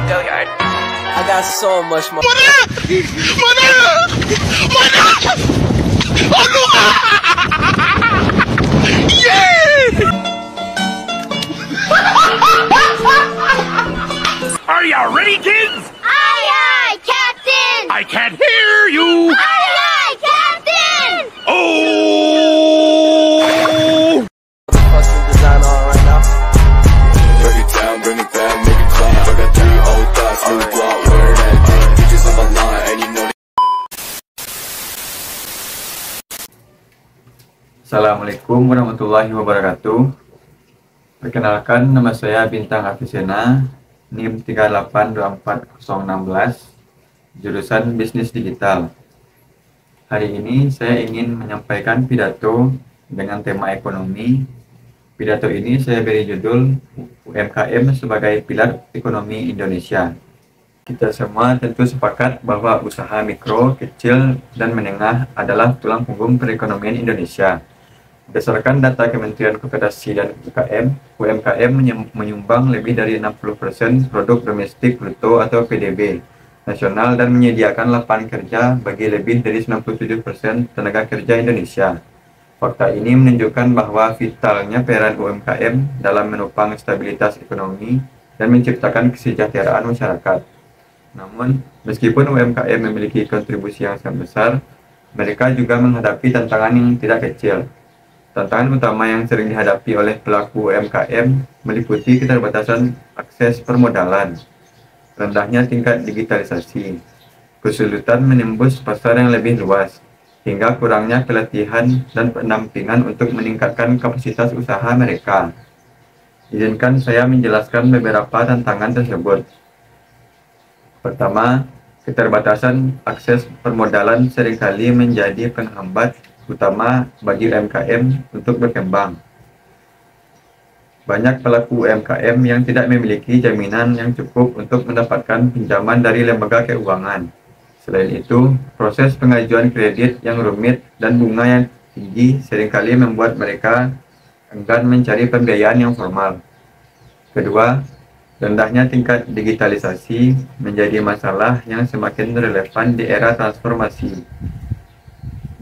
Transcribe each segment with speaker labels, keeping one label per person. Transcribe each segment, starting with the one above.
Speaker 1: Go Yard. I got so much more.
Speaker 2: Are you ready, kids?
Speaker 3: Aye, aye, Captain!
Speaker 2: I can't hear you!
Speaker 3: Aye, aye, Captain!
Speaker 2: Oh!
Speaker 1: Custom design on right now.
Speaker 4: Break it down, bring it back, make it clap. I got 3 old thoughts, new block, where that thing. Bitches on my line, and you know.
Speaker 5: Assalamualaikum warahmatullahi wabarakatuh. Perkenalkan, nama saya Bintang Afisena, NIM 3824016, jurusan Bisnis Digital. Hari ini saya ingin menyampaikan pidato dengan tema ekonomi. Pidato ini saya beri judul UMKM sebagai pilar ekonomi Indonesia. Kita semua tentu sepakat bahwa usaha mikro, kecil, dan menengah adalah tulang punggung perekonomian Indonesia. Berdasarkan data Kementerian Koperasi dan UMKM menyumbang lebih dari 60% produk domestik bruto atau PDB nasional dan menyediakan lapangan kerja bagi lebih dari 97% tenaga kerja Indonesia. Fakta ini menunjukkan bahwa vitalnya peran UMKM dalam menopang stabilitas ekonomi dan menciptakan kesejahteraan masyarakat. Namun, meskipun UMKM memiliki kontribusi yang sangat besar, mereka juga menghadapi tantangan yang tidak kecil. Tantangan utama yang sering dihadapi oleh pelaku UMKM meliputi keterbatasan akses permodalan, rendahnya tingkat digitalisasi, kesulitan menembus pasar yang lebih luas, hingga kurangnya pelatihan dan pendampingan untuk meningkatkan kapasitas usaha mereka. Izinkan saya menjelaskan beberapa tantangan tersebut. Pertama, keterbatasan akses permodalan seringkali menjadi penghambat utama bagi UMKM untuk berkembang. Banyak pelaku UMKM yang tidak memiliki jaminan yang cukup untuk mendapatkan pinjaman dari lembaga keuangan. Selain itu, proses pengajuan kredit yang rumit dan bunga yang tinggi seringkali membuat mereka enggan mencari pembiayaan yang formal. Kedua, rendahnya tingkat digitalisasi menjadi masalah yang semakin relevan di era transformasi.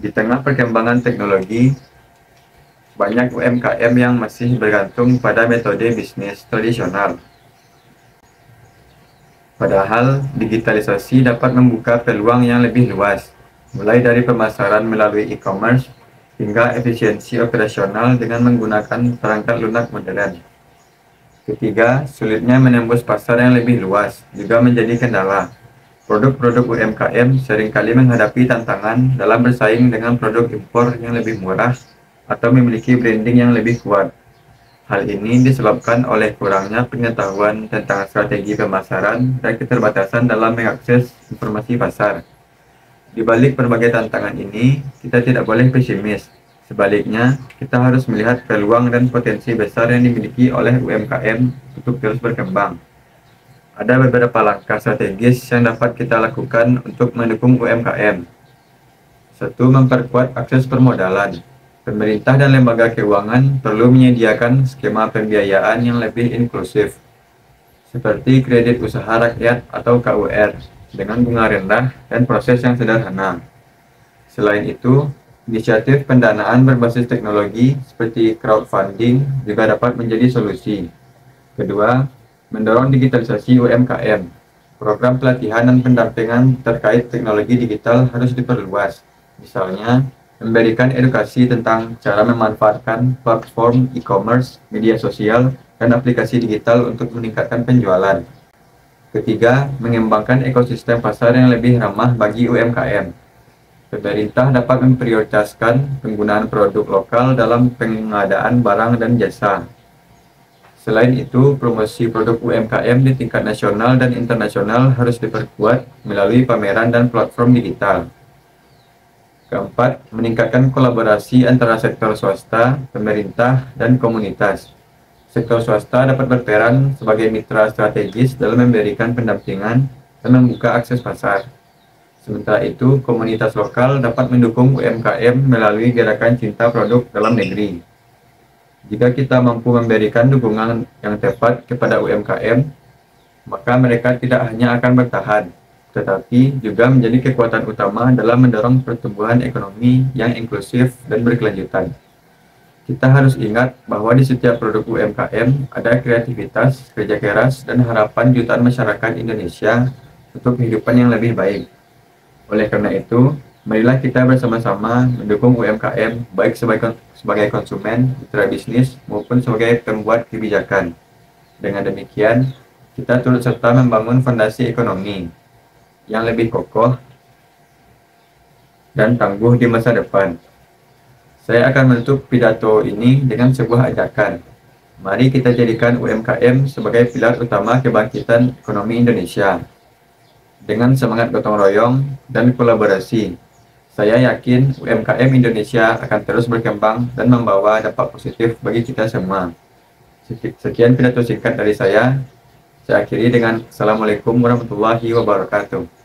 Speaker 5: Di tengah perkembangan teknologi, banyak UMKM yang masih bergantung pada metode bisnis tradisional. Padahal, digitalisasi dapat membuka peluang yang lebih luas, mulai dari pemasaran melalui e-commerce hingga efisiensi operasional dengan menggunakan perangkat lunak modern. Ketiga, sulitnya menembus pasar yang lebih luas juga menjadi kendala. Produk-produk UMKM seringkali menghadapi tantangan dalam bersaing dengan produk impor yang lebih murah atau memiliki branding yang lebih kuat. Hal ini disebabkan oleh kurangnya pengetahuan tentang strategi pemasaran dan keterbatasan dalam mengakses informasi pasar. Di balik berbagai tantangan ini, kita tidak boleh pesimis. Sebaliknya, kita harus melihat peluang dan potensi besar yang dimiliki oleh UMKM untuk terus berkembang. Ada beberapa langkah strategis yang dapat kita lakukan untuk mendukung UMKM. 1. Memperkuat akses permodalan. Pemerintah dan lembaga keuangan perlu menyediakan skema pembiayaan yang lebih inklusif, seperti kredit usaha rakyat atau KUR, dengan bunga rendah dan proses yang sederhana. Selain itu, inisiatif pendanaan berbasis teknologi seperti crowdfunding juga dapat menjadi solusi. Kedua, mendorong digitalisasi UMKM. Program pelatihan dan pendampingan terkait teknologi digital harus diperluas. Misalnya, memberikan edukasi tentang cara memanfaatkan platform e-commerce, media sosial, dan aplikasi digital untuk meningkatkan penjualan. Ketiga, mengembangkan ekosistem pasar yang lebih ramah bagi UMKM. Pemerintah dapat memprioritaskan penggunaan produk lokal dalam pengadaan barang dan jasa. Selain itu, promosi produk UMKM di tingkat nasional dan internasional harus diperkuat melalui pameran dan platform digital. Keempat, meningkatkan kolaborasi antara sektor swasta, pemerintah, dan komunitas. Sektor swasta dapat berperan sebagai mitra strategis dalam memberikan pendampingan dan membuka akses pasar. Sementara itu, komunitas lokal dapat mendukung UMKM melalui gerakan cinta produk dalam negeri. Jika kita mampu memberikan dukungan yang tepat kepada UMKM, maka mereka tidak hanya akan bertahan, tetapi juga menjadi kekuatan utama dalam mendorong pertumbuhan ekonomi yang inklusif dan berkelanjutan. Kita harus ingat bahwa di setiap produk UMKM ada kreativitas, kerja keras, dan harapan jutaan masyarakat Indonesia untuk kehidupan yang lebih baik. Oleh karena itu, marilah kita bersama-sama mendukung UMKM baik sebagai konsumen, mitra bisnis, maupun sebagai pembuat kebijakan. Dengan demikian, kita turut serta membangun fondasi ekonomi yang lebih kokoh dan tangguh di masa depan. Saya akan menutup pidato ini dengan sebuah ajakan. Mari kita jadikan UMKM sebagai pilar utama kebangkitan ekonomi Indonesia. Dengan semangat gotong royong dan kolaborasi, saya yakin UMKM Indonesia akan terus berkembang dan membawa dampak positif bagi kita semua. Sekian pidato singkat dari saya. Saya akhiri dengan Assalamualaikum warahmatullahi wabarakatuh.